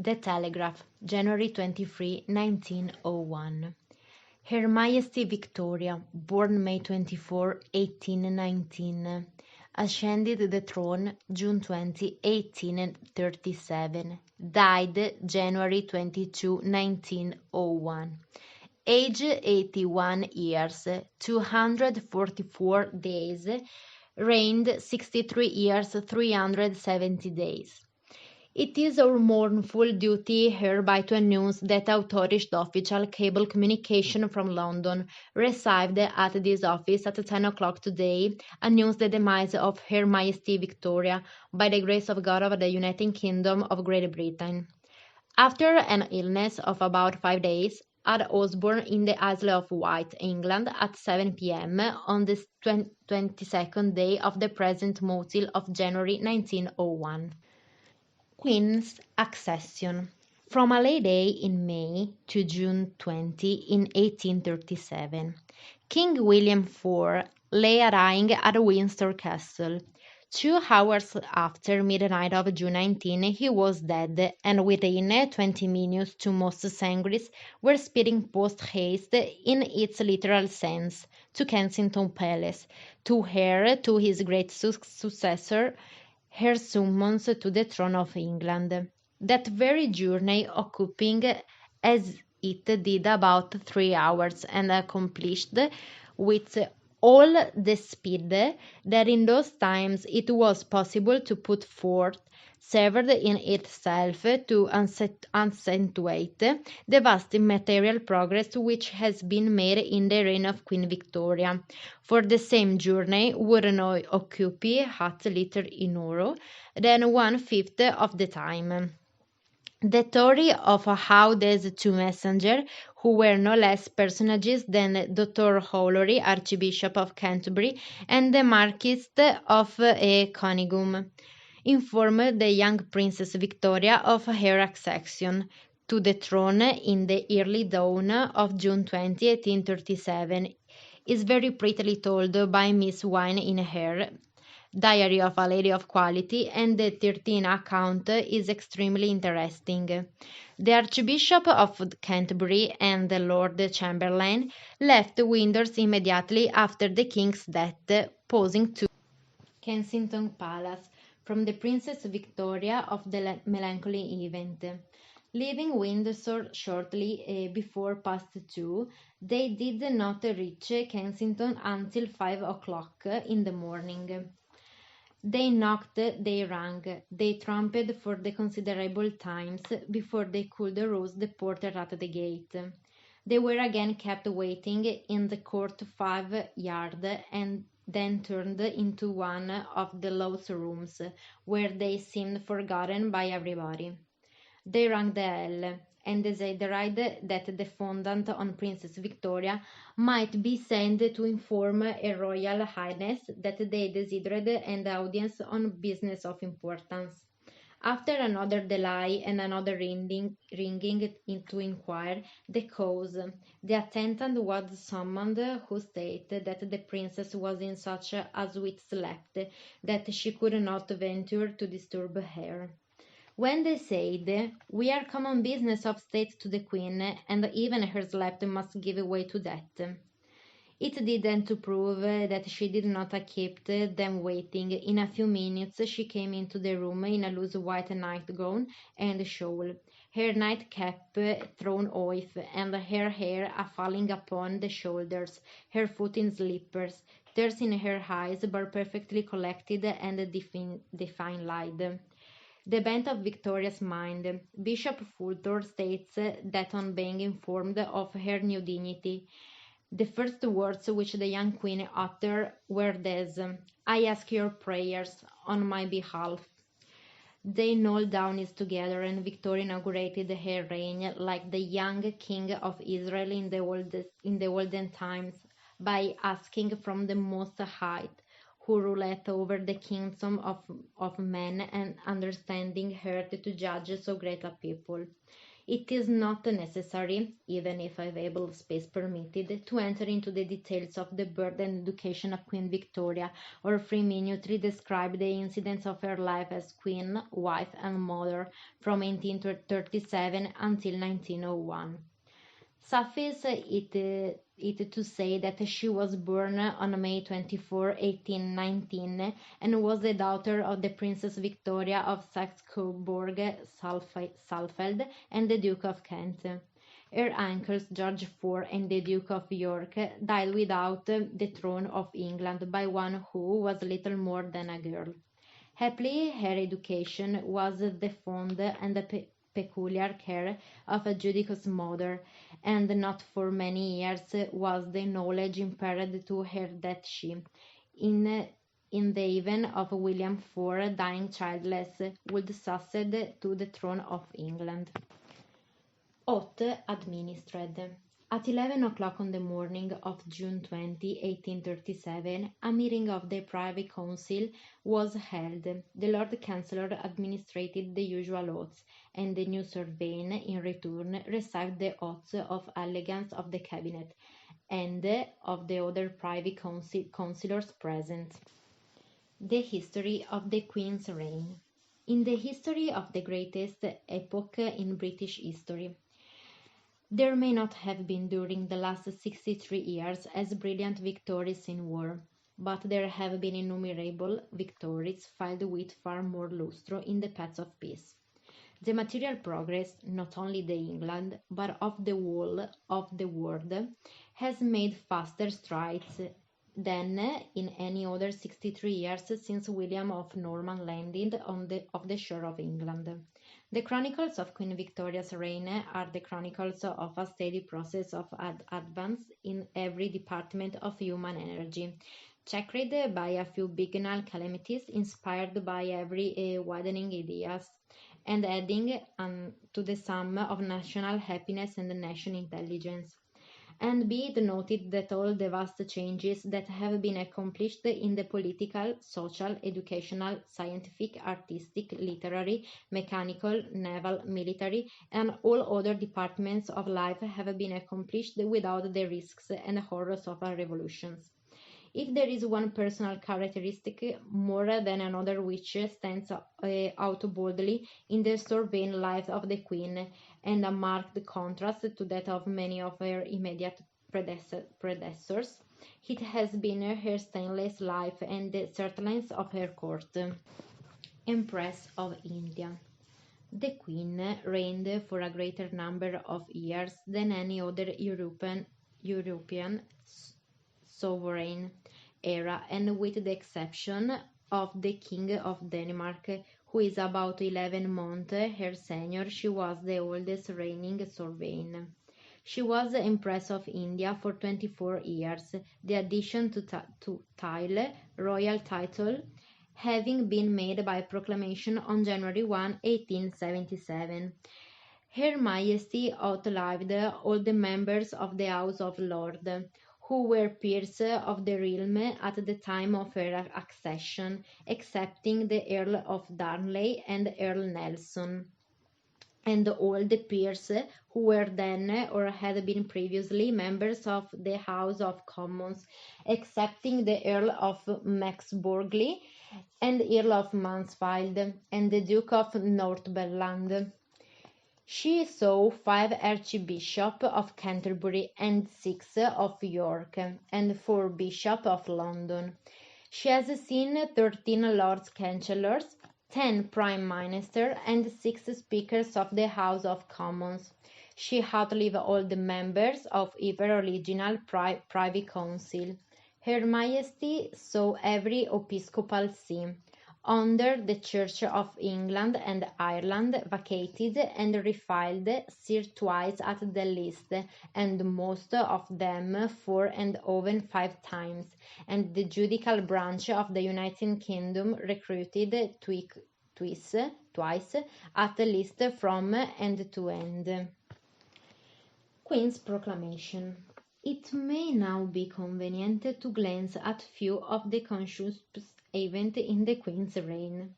The Telegraph, January 23, 1901. Her Majesty Victoria, born May 24, 1819, ascended the throne June 20, 1837, died January 22, 1901. Age 81 years, 244 days, reigned 63 years, 370 days. It is our mournful duty hereby to announce that authorized official cable communication from London, received at this office at 10 o'clock today, announced the demise of Her Majesty Victoria, by the grace of God of the United Kingdom of Great Britain. After an illness of about 5 days, at Osborne in the Isle of Wight, England, at 7 p.m. on the 22nd day of the present month of January 1901. Queen's accession. From a late day in May to June 20 in 1837, King William IV lay a-dying at Windsor Castle. 2 hours after midnight of June 19 he was dead, and within 20 minutes two most sanguines were speeding post-haste, in its literal sense, to Kensington Palace, to hear to his great successor her summons to the throne of England. That very journey, occupying as it did about 3 hours, and accomplished with all the speed that in those times it was possible to put forth, served in itself to accentuate the vast material progress which has been made in the reign of Queen Victoria. For the same journey would now occupy at little in euro than 1/5 of the time. The story of how these two messengers, who were no less personages than Dr. Howlery, Archbishop of Canterbury, and the Marquis of Conyngham, informed the young Princess Victoria of her accession to the throne in the early dawn of June 20, 1837, is very prettily told by Miss Wynne in her Diary of a Lady of Quality, and the 13th account is extremely interesting. The Archbishop of Canterbury and the Lord Chamberlain left Windsor immediately after the King's death, posing to Kensington Palace from the Princess Victoria of the melancholy event. Leaving Windsor shortly before past 2, they did not reach Kensington until 5 o'clock in the morning. They knocked, they rang, they trumped for the considerable times before they could rouse the porter at the gate. They were again kept waiting in the court 5 yards, and then turned into one of the lowest rooms, where they seemed forgotten by everybody. They rang the bell, and desired that the fondant on Princess Victoria might be sent to inform Her Royal Highness that they desired an audience on business of importance. After another delay and another ringing to inquire the cause, the attendant was summoned, who stated that the princess was in such a sweet sleep that she could not venture to disturb her. When they said, "We are come on business of state to the Queen, and even her sleep must give way to that," it did then to prove that she did not keep them waiting. In a few minutes she came into the room in a loose white nightgown and shawl, her nightcap thrown off, and her hair falling upon the shoulders, her foot in slippers, tears in her eyes, but perfectly collected and defined light. The bent of Victoria's mind. Bishop Fultor states that on being informed of her new dignity, the first words which the young queen uttered were these: "I ask your prayers on my behalf." They knelt down together, and Victoria inaugurated her reign like the young king of Israel in the olden times, by asking from the Most High, who ruleth over the kingdom of men, and understanding her to judge so great a people. It is not necessary, even if available space permitted, to enter into the details of the birth and education of Queen Victoria, or minutely describe the incidents of her life as queen, wife, and mother from 1837 until 1901. Suffice it to say that she was born on May 24, 1819, and was the daughter of the Princess Victoria of Saxe-Coburg-Saalfeld and the Duke of Kent. Her uncles George IV and the Duke of York died without the throne of England by one who was little more than a girl. Happily, her education was the fond and the peculiar care of a judicious mother, and not for many years was the knowledge imparted to her that she, in the event of William IV dying childless, would succeed to the throne of England. Oath administered. At 11 o'clock on the morning of June 20, 1837, a meeting of the Privy Council was held. The Lord Chancellor administered the usual oaths, and the new Sovereign, in return, received the oaths of allegiance of the Cabinet and of the other Privy Councillors present. The history of the Queen's reign. In the history of the greatest epoch in British history, there may not have been during the last 63 years as brilliant victories in war, but there have been innumerable victories filed with far more lustre in the paths of peace. The material progress, not only the England, but of the whole of the world, has made faster strides than in any other 63 years since William of Norman landed on the shore of England. The chronicles of Queen Victoria's reign are the chronicles of a steady process of advance in every department of human energy, checkered by a few bignal calamities, inspired by every widening ideas, and adding to the sum of national happiness and national intelligence. And be it noted that all the vast changes that have been accomplished in the political, social, educational, scientific, artistic, literary, mechanical, naval, military, and all other departments of life have been accomplished without the risks and horrors of our revolutions. If there is one personal characteristic more than another which stands out boldly in the surveying life of the Queen, and a marked contrast to that of many of her immediate predecessors, it has been her stainless life and the certainties of her court. Empress of India. The Queen reigned for a greater number of years than any other European sovereign era, and with the exception of the King of Denmark, who is about 11 months her senior, she was the oldest reigning sovereign. She was Empress of India for 24 years, the addition to royal title having been made by proclamation on January 1, 1877. Her Majesty outlived all the members of the House of Lords, who were peers of the realm at the time of her accession, excepting the Earl of Darnley and Earl Nelson, and all the peers who were then or had been previously members of the House of Commons, excepting the Earl of Maxburghley and Earl of Mansfield and the Duke of Northumberland. She saw 5 archbishops of Canterbury and 6 of York, and 4 bishops of London. She has seen 13 Lords Chancellors, 10 Prime Ministers, and 6 Speakers of the House of Commons. She outlived all the members of either original Privy Council. Her Majesty saw every episcopal see under the Church of England and Ireland vacated and refilled twice at the least, and most of them 4 and even 5 times, and the judicial branch of the United Kingdom recruited twice at least from end to end. Queen's Proclamation. It may now be convenient to glance at few of the conspicuous events in the Queen's reign.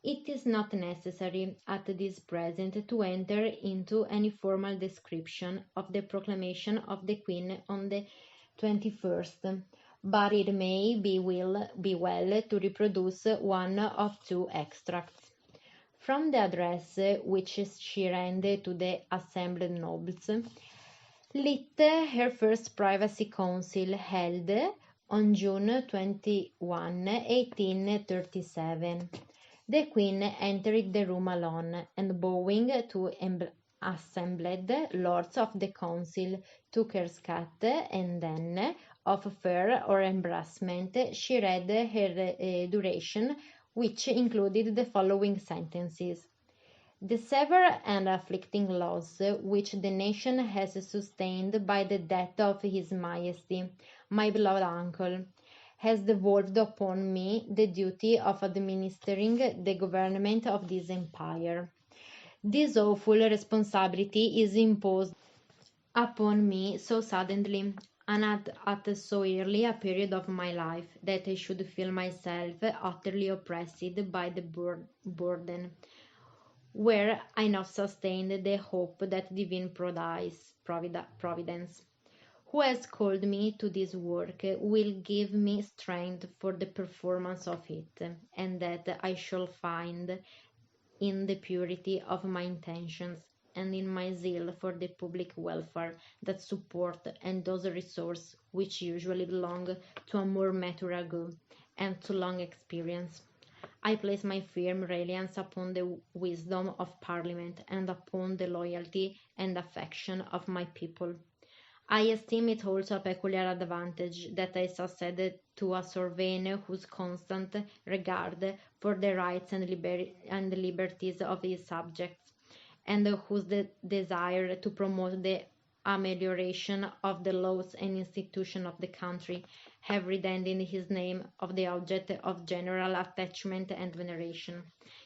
It is not necessary at this present to enter into any formal description of the proclamation of the Queen on the 21st, but it may be well to reproduce one of two extracts. From the address which she rendered to the assembled nobles, lit her first privacy council held on June 21, 1837. The Queen entered the room alone, and bowing to assembled lords of the council, took her scat, and then, of fear or embarrassment, she read her duration, which included the following sentences: "The severe and afflicting loss which the nation has sustained by the death of His Majesty, my beloved uncle, has devolved upon me the duty of administering the government of this empire. This awful responsibility is imposed upon me so suddenly, and at so early a period of my life, that I should feel myself utterly oppressed by the burden, where I now sustained the hope that divine providence, who has called me to this work, will give me strength for the performance of it, and that I shall find in the purity of my intentions and in my zeal for the public welfare that support and those resources which usually belong to a more mature good and to long experience. I place my firm reliance upon the wisdom of Parliament and upon the loyalty and affection of my people. I esteem it also a peculiar advantage that I succeeded to a sovereign whose constant regard for the rights and liberties of his subjects, and whose desire to promote the amelioration of the laws and institutions of the country have redeemed in his name of the object of general attachment and veneration.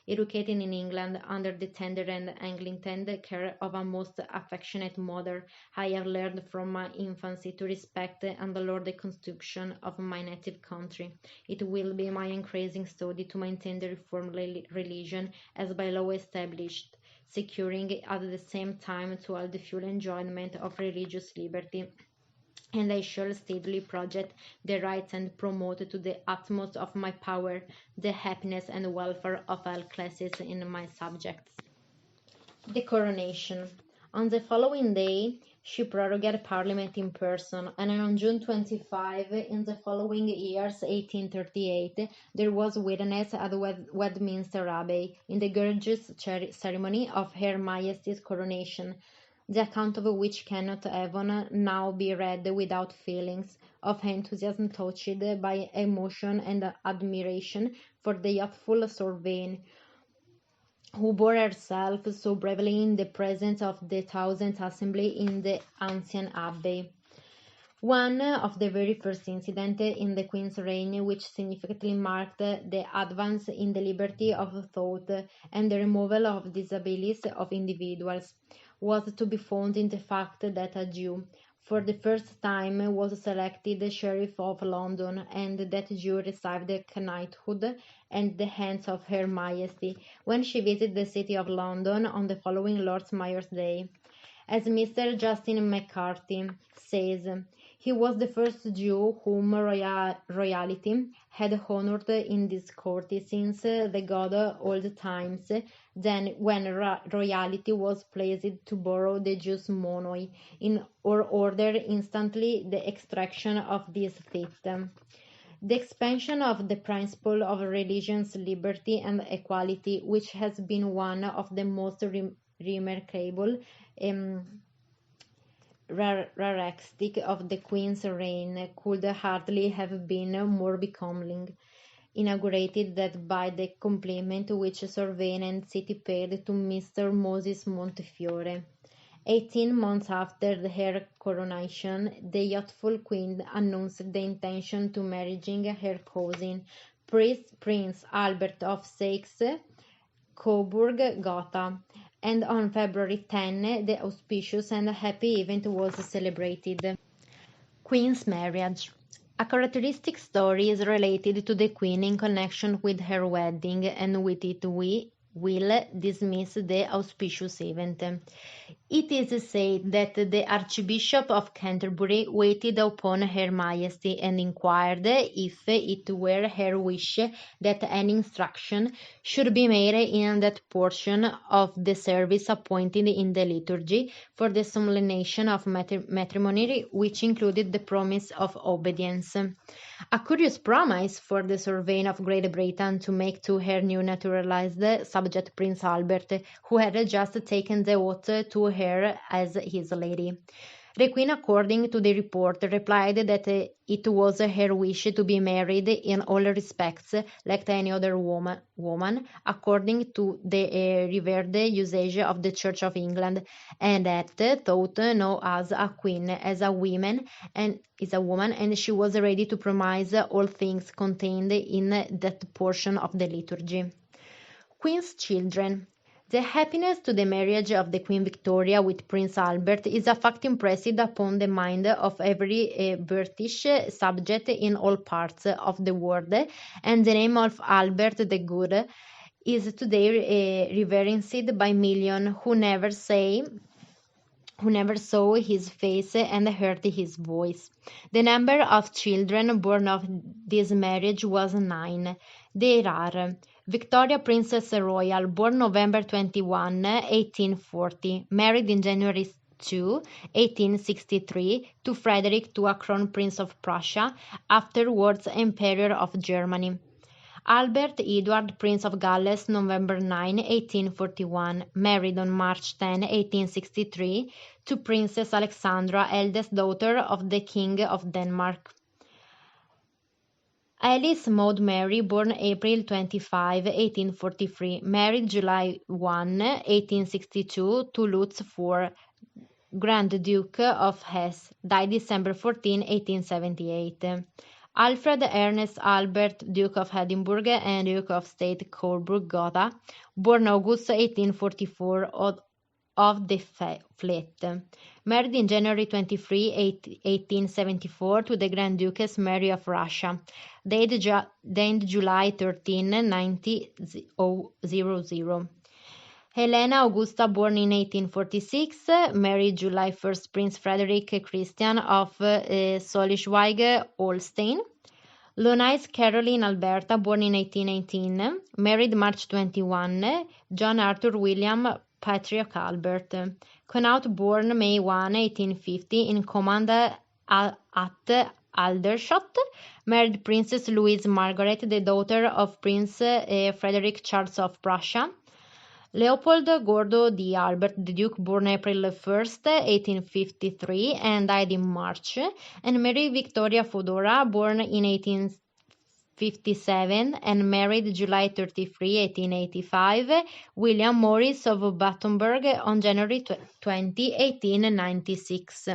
Educated in England under the tender and unintended care of a most affectionate mother, I have learned from my infancy to respect and adore the constitution of my native country. It will be my increasing study to maintain the reformed religion as by law established, securing at the same time to all the full enjoyment of religious liberty, and I shall steadily project the rights and promote to the utmost of my power the happiness and welfare of all classes in my subjects. The coronation. On the following day, she prorogued Parliament in person, and on June 25, in the following years, 1838, there was witnessed at Westminster Abbey, in the gorgeous ceremony of Her Majesty's coronation, the account of which cannot even now be read without feelings of enthusiasm touched by emotion and admiration for the youthful sovereign, who bore herself so bravely in the presence of the thousand assembly in the ancient abbey. One of the very first incidents in the Queen's reign which significantly marked the advance in the liberty of thought and the removal of disabilities of individuals was to be found in the fact that a Jew, for the first time, was selected Sheriff of London, and that Jew received the knighthood at the hands of Her Majesty when she visited the city of London on the following Lord Mayor's Day. As Mr. Justin McCarthy says, he was the first Jew whom royalty had honored in this county since the good old times, then when royalty was pleased to borrow the Jew's money, or order instantly the extraction of this feat. The expansion of the principle of religious liberty and equality, which has been one of the most remarkable characteristics of the Queen's reign, could hardly have been more becoming, inaugurated that by the compliment which Sovereign and City paid to Mr. Moses Montefiore. 18 months after her coronation, the youthful Queen announced the intention to marrying her cousin, Prince Albert of Saxe-Coburg-Gotha, and on February 10 the auspicious and happy event was celebrated. Queen's marriage. A characteristic story is related to the Queen in connection with her wedding, and with it we will dismiss the auspicious event. It is said that the Archbishop of Canterbury waited upon Her Majesty and inquired if it were her wish that an instruction should be made in that portion of the service appointed in the liturgy for the solemnization of matrimony, which included the promise of obedience. A curious promise for the sovereign of Great Britain to make to her new naturalized subject Prince Albert, who had just taken the oath to her as his lady. The Queen, according to the report, replied that it was her wish to be married in all respects like any other woman according to the revered usage of the Church of England, and that thought no as a queen as a woman and is a woman, and she was ready to promise all things contained in that portion of the liturgy. Queen's children. The happiness to the marriage of the Queen Victoria with Prince Albert is a fact impressed upon the mind of every British subject in all parts of the world, and the name of Albert the Good is today reverenced by millions who never saw his face and heard his voice. The number of children born of this marriage was 9. They are Victoria Princess Royal, born November 21, 1840, married in January 2, 1863, to Frederick, to a Crown Prince of Prussia, afterwards Emperor of Germany. Albert Edward, Prince of Galles, November 9, 1841, married on March 10, 1863, to Princess Alexandra, eldest daughter of the King of Denmark. Alice Maud Mary, born April 25, 1843, married July 1, 1862, to Lutz IV, Grand Duke of Hesse, died December 14, 1878. Alfred Ernest Albert, Duke of Edinburgh and Duke of State Coburg-Gotha, born August 1844, of the Fleet, married in January 23, 1874, to the Grand Duchess Mary of Russia, died July 13, 1900. Helena Augusta, born in 1846, married July 1st Prince Frederick Christian of Schleswig-Holstein. Louise Caroline Alberta, born in 1818, married March 21, John Arthur William Patriarch Albert. Connaught, born May 1, 1850, in command at Aldershot, married Princess Louise Margaret, the daughter of Prince Frederick Charles of Prussia. Leopold Gordo di Albert, the Duke, born April 1st, 1853, and died in March, and Mary Victoria Fodora, born in 1857 and married July 33, 1885, William Morris of Battenberg on January 20, 1896.